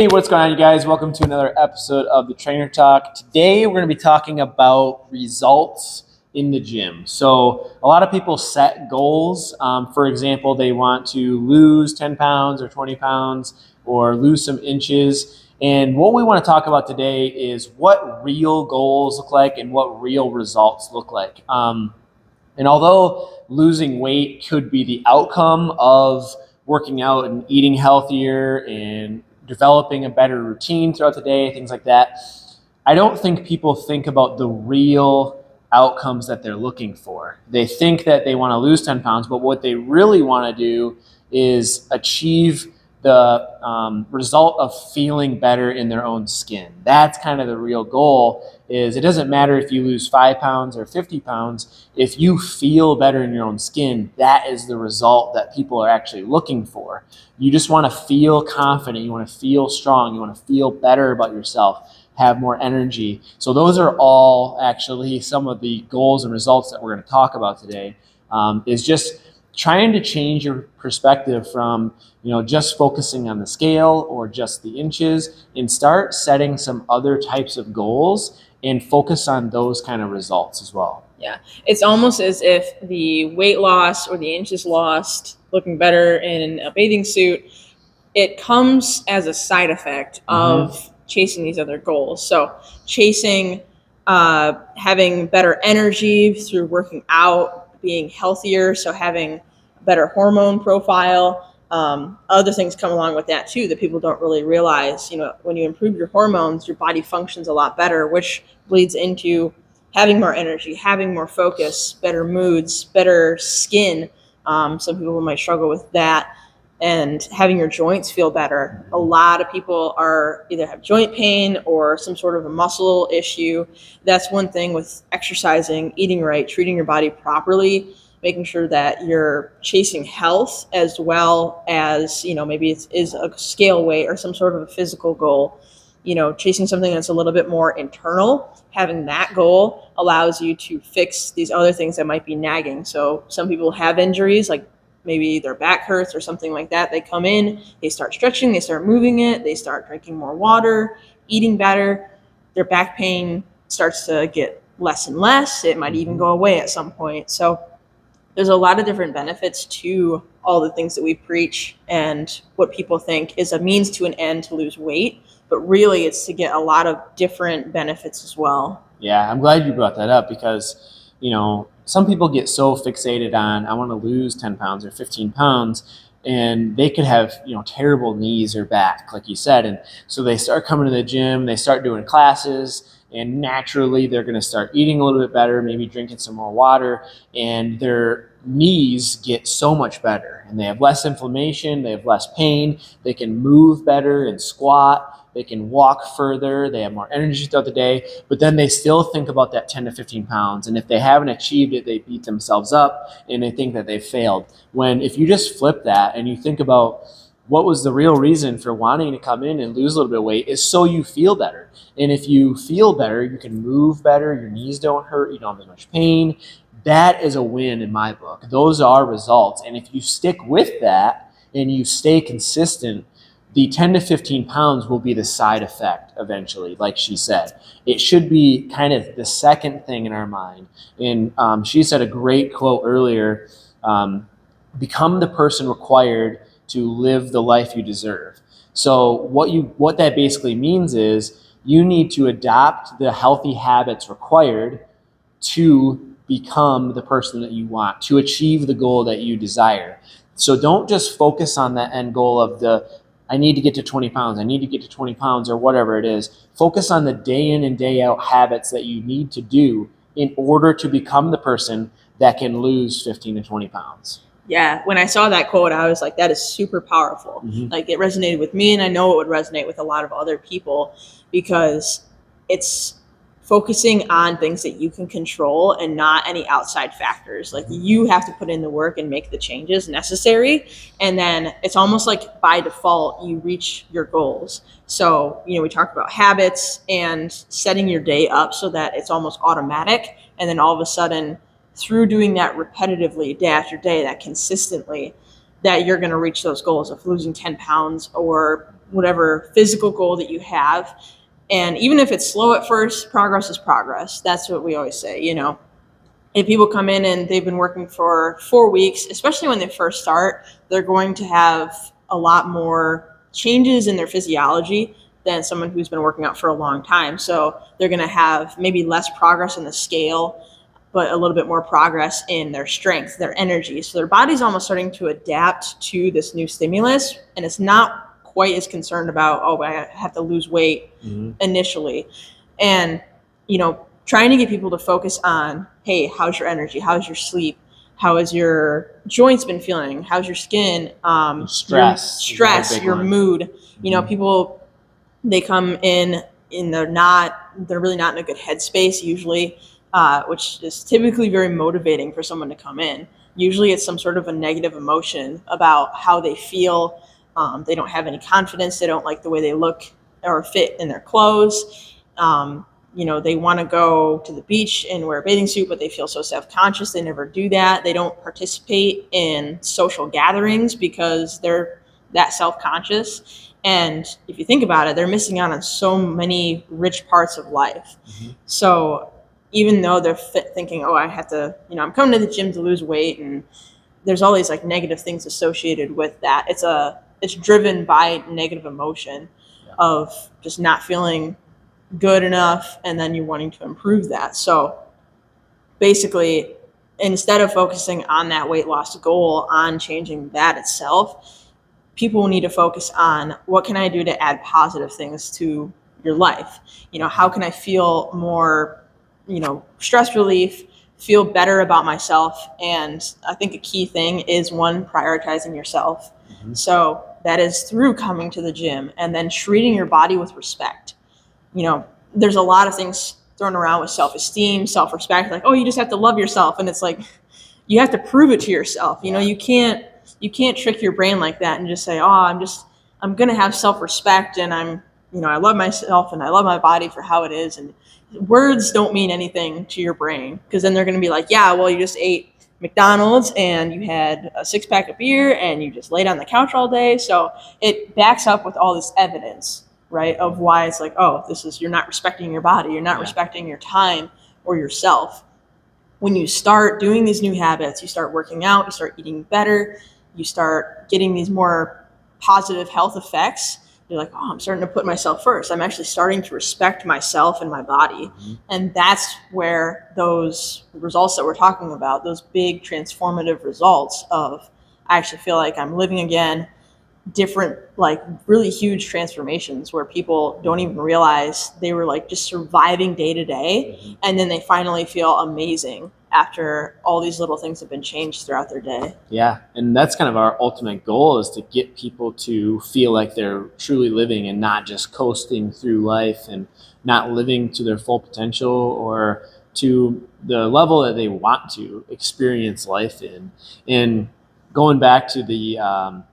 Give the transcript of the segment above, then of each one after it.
Hey, what's going on, you guys? Welcome to another episode of the Trainer Talk. Today, we're going to be talking about results in the gym. So, a lot of people set goals. For example, they want to lose 10 pounds or 20 pounds or lose some inches. And what we want to talk about today is what real goals look like and what real results look like. And although losing weight could be the outcome of working out and eating healthier and developing a better routine throughout the day, things like that, I don't think people think about the real outcomes that they're looking for. They think that they want to lose 10 pounds, but what they really want to do is achieve the result of feeling better in their own skin. That's kind of the real goal. Is it doesn't matter if you lose 5 pounds or 50 pounds. If you feel better in your own skin, that is the result that people are actually looking for. You just want to feel confident. You want to feel strong. You want to feel better about yourself, have more energy. So those are all actually some of the goals and results that we're going to talk about today. Is just trying to change your perspective from just focusing on the scale or just the inches, and start setting some other types of goals and focus on those kind of results as well. Yeah, it's almost as if the weight loss or the inches lost, looking better in a bathing suit, it comes as a side effect of chasing these other goals. So chasing having better energy through working out, being healthier, so having a better hormone profile. Other things come along with that too that people don't really realize. When you improve your hormones, your body functions a lot better, which bleeds into having more energy, having more focus, better moods, better skin. Some people might struggle with that, and having your joints feel better. A lot of people are either have joint pain or some sort of a muscle issue. That's one thing with exercising, eating right, treating your body properly, making sure that you're chasing health as well as, maybe it is a scale weight or some sort of a physical goal. Chasing something that's a little bit more internal, having that goal allows you to fix these other things that might be nagging. So some people have injuries, like maybe their back hurts or something like that. They come in, they start stretching, they start moving it, they start drinking more water, eating better. Their back pain starts to get less and less. It might even go away at some point. So there's a lot of different benefits to all the things that we preach and what people think is a means to an end to lose weight. But really, it's to get a lot of different benefits as well. Yeah, I'm glad you brought that up because, some people get so fixated on, I want to lose 10 pounds or 15 pounds, and they could have, terrible knees or back, like you said. And so they start coming to the gym, they start doing classes, and naturally they're going to start eating a little bit better, maybe drinking some more water, and their knees get so much better, and they have less inflammation, they have less pain, they can move better and squat. They can walk further, they have more energy throughout the day, but then they still think about that 10 to 15 pounds. And if they haven't achieved it, they beat themselves up and they think that they failed. When if you just flip that and you think about what was the real reason for wanting to come in and lose a little bit of weight, is so you feel better. And if you feel better, you can move better, your knees don't hurt, you don't have as much pain. That is a win in my book. Those are results. And if you stick with that and you stay consistent, the 10 to 15 pounds will be the side effect eventually, like she said. It should be kind of the second thing in our mind. And she said a great quote earlier, become the person required to live the life you deserve. So what that basically means is you need to adopt the healthy habits required to become the person that you want, to achieve the goal that you desire. So don't just focus on that end goal of I need to get to 20 pounds, I need to get to 20 pounds, or whatever it is. Focus on the day in and day out habits that you need to do in order to become the person that can lose 15 to 20 pounds. Yeah, when I saw that quote, I was like, that is super powerful. Like, it resonated with me, and I know it would resonate with a lot of other people, because it's focusing on things that you can control and not any outside factors. Like, you have to put in the work and make the changes necessary. And then it's almost like by default, you reach your goals. So, we talked about habits and setting your day up so that it's almost automatic. And then all of a sudden, through doing that repetitively, day after day, that consistently, that you're going to reach those goals of losing 10 pounds or whatever physical goal that you have. And even if it's slow at first, progress is progress. That's what we always say, if people come in and they've been working for 4 weeks, especially when they first start, they're going to have a lot more changes in their physiology than someone who's been working out for a long time. So they're going to have maybe less progress in the scale, but a little bit more progress in their strength, their energy. So their body's almost starting to adapt to this new stimulus, and it's not quite as concerned about, oh, I have to lose weight initially. And, trying to get people to focus on, hey, how's your energy? How's your sleep? How has your joints been feeling? How's your skin? Stress, your mood. People, they come in and they're really not in a good headspace usually, which is typically very motivating for someone to come in. Usually it's some sort of a negative emotion about how they feel. They don't have any confidence. They don't like the way they look or fit in their clothes. They want to go to the beach and wear a bathing suit, but they feel so self-conscious. They never do that. They don't participate in social gatherings because they're that self-conscious. And if you think about it, they're missing out on so many rich parts of life. So even though they're thinking, oh, I have to, I'm coming to the gym to lose weight, and there's all these like negative things associated with that. It's driven by negative emotion of just not feeling good enough, and then you wanting to improve that. So basically, instead of focusing on that weight loss goal, on changing that itself, people need to focus on what can I do to add positive things to your life. How can I feel more, stress relief, feel better about myself? And I think a key thing is, one, prioritizing yourself. So that is through coming to the gym and then treating your body with respect. There's a lot of things thrown around with self-esteem, self-respect, like, oh, you just have to love yourself. And it's like, you have to prove it to yourself. You can't trick your brain like that and just say, oh, I'm going to have self-respect, and I love myself and I love my body for how it is. And words don't mean anything to your brain, because then they're going to be like, yeah, well, you just ate McDonald's and you had a 6-pack of beer and you just laid on the couch all day. So it backs up with all this evidence, right, of why it's like, oh, you're not respecting your body. You're not respecting your time or yourself. When you start doing these new habits, you start working out, you start eating better, you start getting these more positive health effects. You're like, oh, I'm starting to put myself first. I'm actually starting to respect myself and my body. And that's where those results that we're talking about, those big transformative results of, I actually feel like I'm living again, different, like really huge transformations where people don't even realize they were like just surviving day to day. And then they finally feel amazing after all these little things have been changed throughout their day. Yeah. And that's kind of our ultimate goal, is to get people to feel like they're truly living and not just coasting through life and not living to their full potential or to the level that they want to experience life in. And going back to the,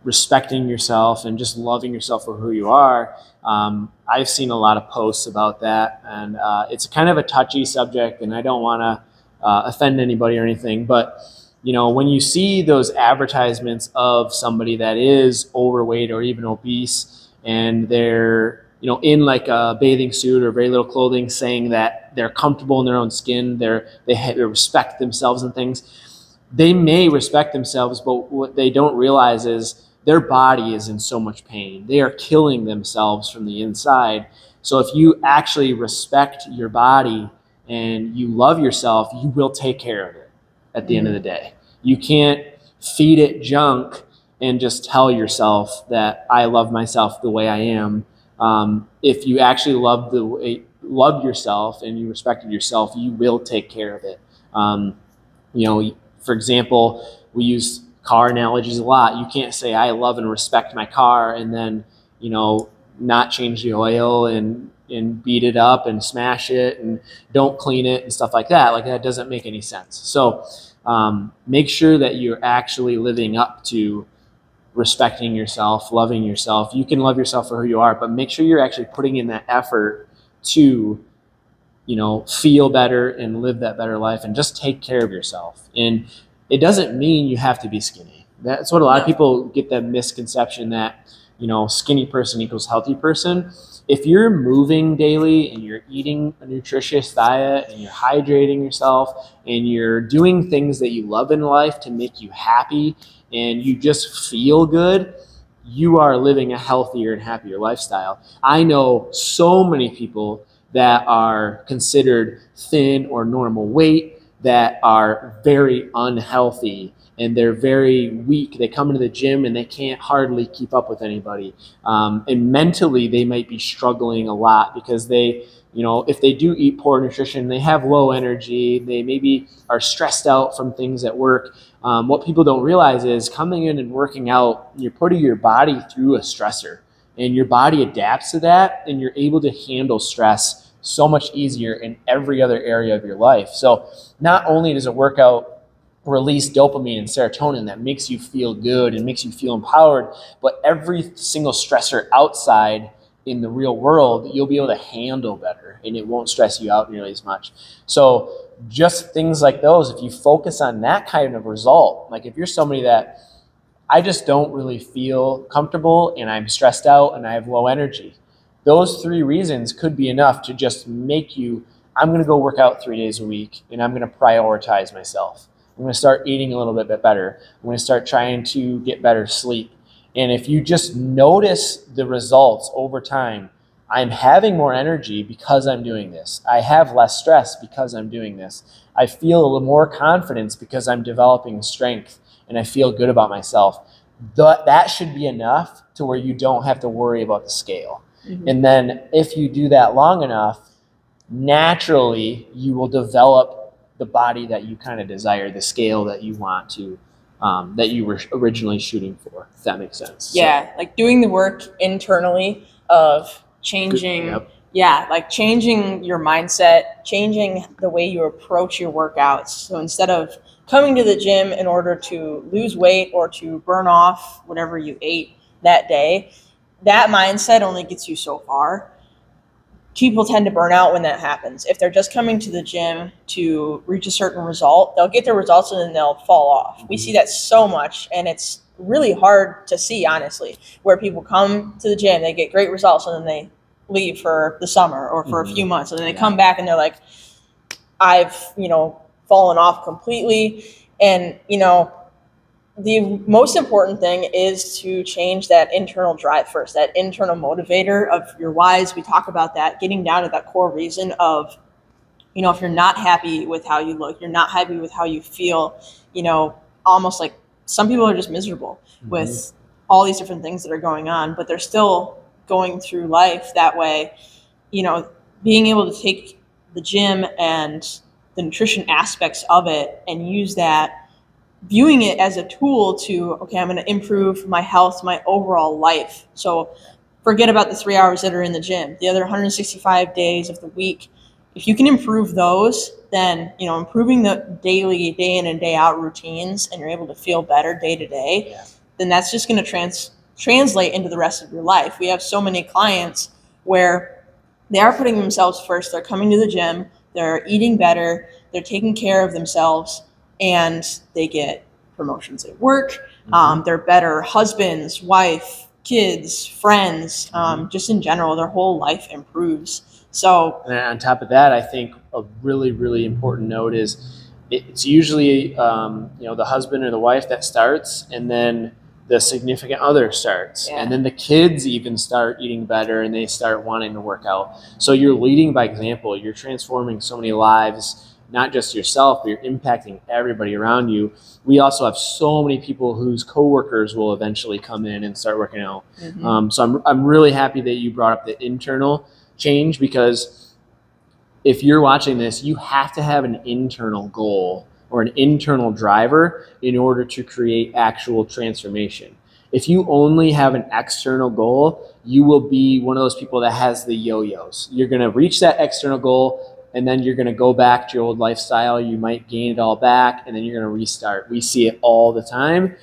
respecting yourself and just loving yourself for who you are. I've seen a lot of posts about that, and it's kind of a touchy subject, and I don't want to offend anybody or anything, but when you see those advertisements of somebody that is overweight or even obese, and they're in like a bathing suit or very little clothing, saying that they're comfortable in their own skin, they respect themselves and things. They may respect themselves, but what they don't realize is their body is in so much pain. They are killing themselves from the inside. So if you actually respect your body and you love yourself, you will take care of it at the end of the day. You can't feed it junk and just tell yourself that I love myself the way I am. If you actually love yourself and you respected yourself, you will take care of it. For example, we use car analogies a lot. You can't say I love and respect my car and then, not change the oil and beat it up and smash it and don't clean it and stuff like that. Like, that doesn't make any sense. So make sure that you're actually living up to respecting yourself, loving yourself. You can love yourself for who you are, but make sure you're actually putting in that effort to feel better and live that better life and just take care of yourself. And it doesn't mean you have to be skinny. That's what a lot of people get, that misconception that, skinny person equals healthy person. If you're moving daily and you're eating a nutritious diet and you're hydrating yourself and you're doing things that you love in life to make you happy and you just feel good, you are living a healthier and happier lifestyle. I know so many people that are considered thin or normal weight that are very unhealthy and they're very weak. They come into the gym and they can't hardly keep up with anybody. And mentally, they might be struggling a lot because if they do eat poor nutrition, they have low energy. They maybe are stressed out from things at work. What people don't realize is coming in and working out, you're putting your body through a stressor and your body adapts to that and you're able to handle stress so much easier in every other area of your life. So not only does a workout release dopamine and serotonin that makes you feel good and makes you feel empowered, but every single stressor outside in the real world, you'll be able to handle better and it won't stress you out nearly as much. So just things like those, if you focus on that kind of result, like if you're somebody that I just don't really feel comfortable and I'm stressed out and I have low energy, those 3 reasons could be enough to just make you, I'm going to go work out 3 days a week and I'm going to prioritize myself. I'm going to start eating a little bit better. I'm going to start trying to get better sleep. And if you just notice the results over time, I'm having more energy because I'm doing this. I have less stress because I'm doing this. I feel a little more confidence because I'm developing strength and I feel good about myself. That should be enough to where you don't have to worry about the scale. Mm-hmm. And then if you do that long enough, naturally you will develop the body that you kind of desire, the scale that you want to, that you were originally shooting for, if that makes sense. Yeah, like doing the work internally of changing, like changing your mindset, changing the way you approach your workouts. So instead of coming to the gym in order to lose weight or to burn off whatever you ate that day, that mindset only gets you so far. People tend to burn out when that happens. If they're just coming to the gym to reach a certain result, they'll get their results and then they'll fall off. We see that so much, and it's really hard to see, honestly, where people come to the gym, they get great results, and then they leave for the summer or for a few months, and then they come back and they're like, I've, fallen off completely. And, the most important thing is to change that internal drive first, that internal motivator of your whys. We talk about that, getting down to that core reason of, if you're not happy with how you look, you're not happy with how you feel, almost like some people are just miserable with all these different things that are going on, but they're still going through life that way. Being able to take the gym and the nutrition aspects of it and use that, viewing it as a tool to, okay, I'm going to improve my health, my overall life. So forget about the 3 hours that are in the gym, the other 165 days of the week. If you can improve those, then, improving the daily, day in and day out routines, and you're able to feel better day to day, then that's just going to translate into the rest of your life. We have so many clients where they are putting themselves first. They're coming to the gym, they're eating better, they're taking care of themselves, and they get promotions at work. They're better husbands, wife, kids, friends, just in general, their whole life improves. So, and on top of that, I think a really, really important note is it's usually, the husband or the wife that starts, and then the significant other starts. Yeah. And then the kids even start eating better and they start wanting to work out. So you're leading by example. You're transforming so many lives, not just yourself, but you're impacting everybody around you. We also have so many people whose coworkers will eventually come in and start working out. So I'm really happy that you brought up the internal change, because if you're watching this, you have to have an internal goal or an internal driver in order to create actual transformation. If you only have an external goal, you will be one of those people that has the yo-yos. You're going to reach that external goal, and then you're going to go back to your old lifestyle. You might gain it all back, and then you're going to restart. We see it all the time.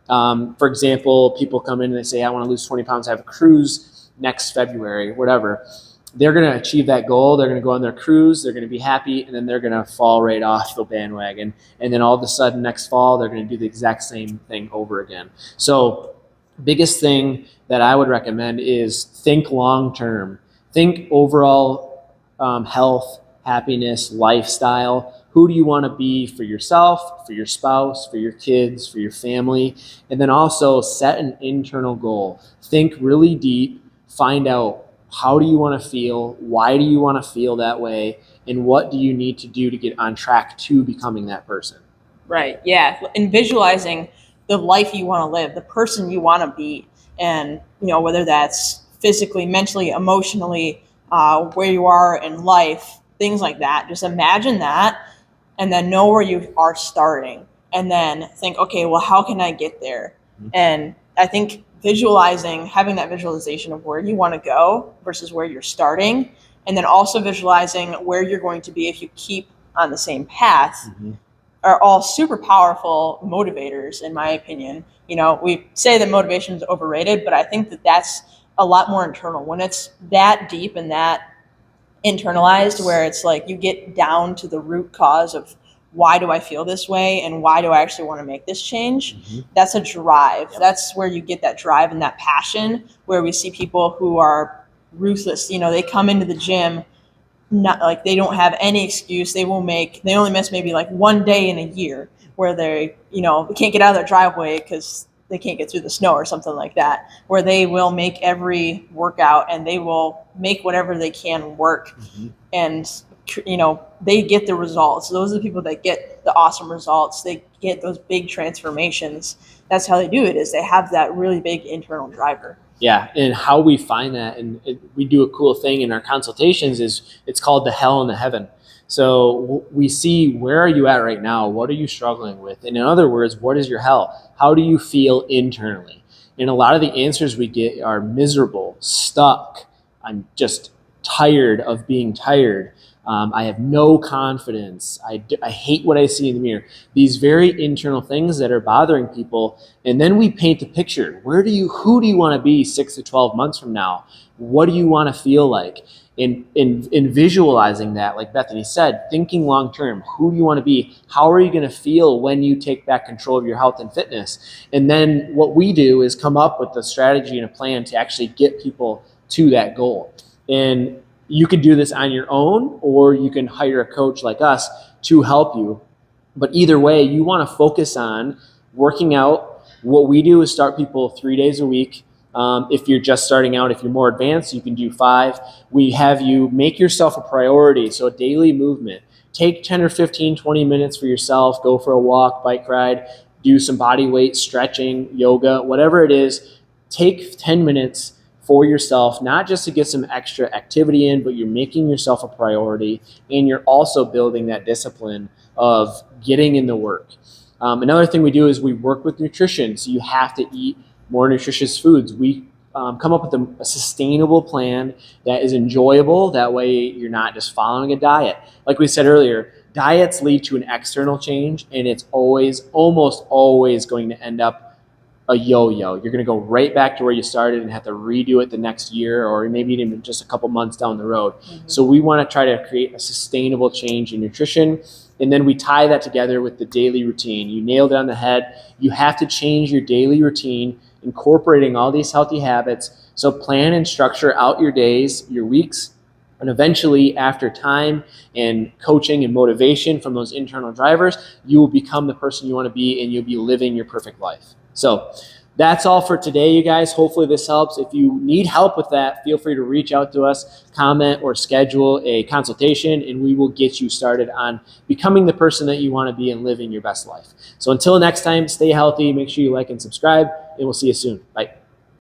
For example, people come in and they say, I want to lose 20 pounds, I have a cruise next February, whatever. They're going to achieve that goal. They're going to go on their cruise. They're going to be happy, and then they're going to fall right off the bandwagon. And then all of a sudden next fall, they're going to do the exact same thing over again. So biggest thing that I would recommend is think long term. Think overall health, happiness, lifestyle. Who do you want to be for yourself, for your spouse, for your kids, for your family? And then also set an internal goal. Think really deep, find out how do you want to feel, why do you want to feel that way, and what do you need to do to get on track to becoming that person. Right. Yeah. And visualizing the life you want to live, the person you want to be, and whether that's physically, mentally, emotionally, where you are in life, things like that. Just imagine that, and then know where you are starting, and then think, okay, well, how can I get there? And I think visualizing, having that visualization of where you want to go versus where you're starting, and then also visualizing where you're going to be if you keep on the same path. Are all super powerful motivators, in my opinion. We say that motivation is overrated, but I think that that's a lot more internal. When it's that deep and that internalized, where it's like you get down to the root cause of why do I feel this way and why do I actually want to make this change, that's a drive. That's where you get that drive and that passion, where we see people who are ruthless. They come into the gym, not like they don't have any excuse. They only miss maybe like one day in a year where they can't get out of their driveway because they can't get through the snow or something like that, where they will make every workout and they will make whatever they can work. And they get the results. Those are the people that get the awesome results. They get those big transformations. That's how they do it, is they have that really big internal driver. Yeah, and how we find that, and we do a cool thing in our consultations, is it's called the hell and the heaven. So we see, where are you at right now? What are you struggling with? And in other words, what is your hell? How do you feel internally? And a lot of the answers we get are miserable, stuck. I'm just tired of being tired. I have no confidence. I hate what I see in the mirror. These very internal things that are bothering people. And then we paint a picture. Who do you want to be 6 to 12 months from now? What do you want to feel like? In visualizing that, like Bethany said, thinking long term, who do you want to be? How are you going to feel when you take back control of your health and fitness? And then what we do is come up with a strategy and a plan to actually get people to that goal. And you could do this on your own, or you can hire a coach like us to help you. But either way, you want to focus on working out. What we do is start people 3 days a week. If you're just starting out, if you're more advanced, you can do 5. We have you make yourself a priority, so a daily movement. Take 10 or 15, 20 minutes for yourself. Go for a walk, bike ride, do some body weight stretching, yoga, whatever it is. Take 10 minutes for yourself, not just to get some extra activity in, but you're making yourself a priority, and you're also building that discipline of getting in the work. Another thing we do is we work with nutrition, so you have to eat more nutritious foods. We come up with a sustainable plan that is enjoyable. That way you're not just following a diet. Like we said earlier, diets lead to an external change, and it's almost always going to end up a yo-yo. You're going to go right back to where you started and have to redo it the next year, or maybe even just a couple months down the road. So we want to try to create a sustainable change in nutrition. And then we tie that together with the daily routine. You nailed it on the head. You have to change your daily routine, incorporating all these healthy habits. So plan and structure out your days, your weeks, and eventually, after time and coaching and motivation from those internal drivers, you will become the person you want to be, and you'll be living your perfect life. So that's all for today, you guys. Hopefully this helps. If you need help with that, feel free to reach out to us, comment, or schedule a consultation, and we will get you started on becoming the person that you want to be and living your best life. So until next time, stay healthy, make sure you like and subscribe, and we'll see you soon. Bye.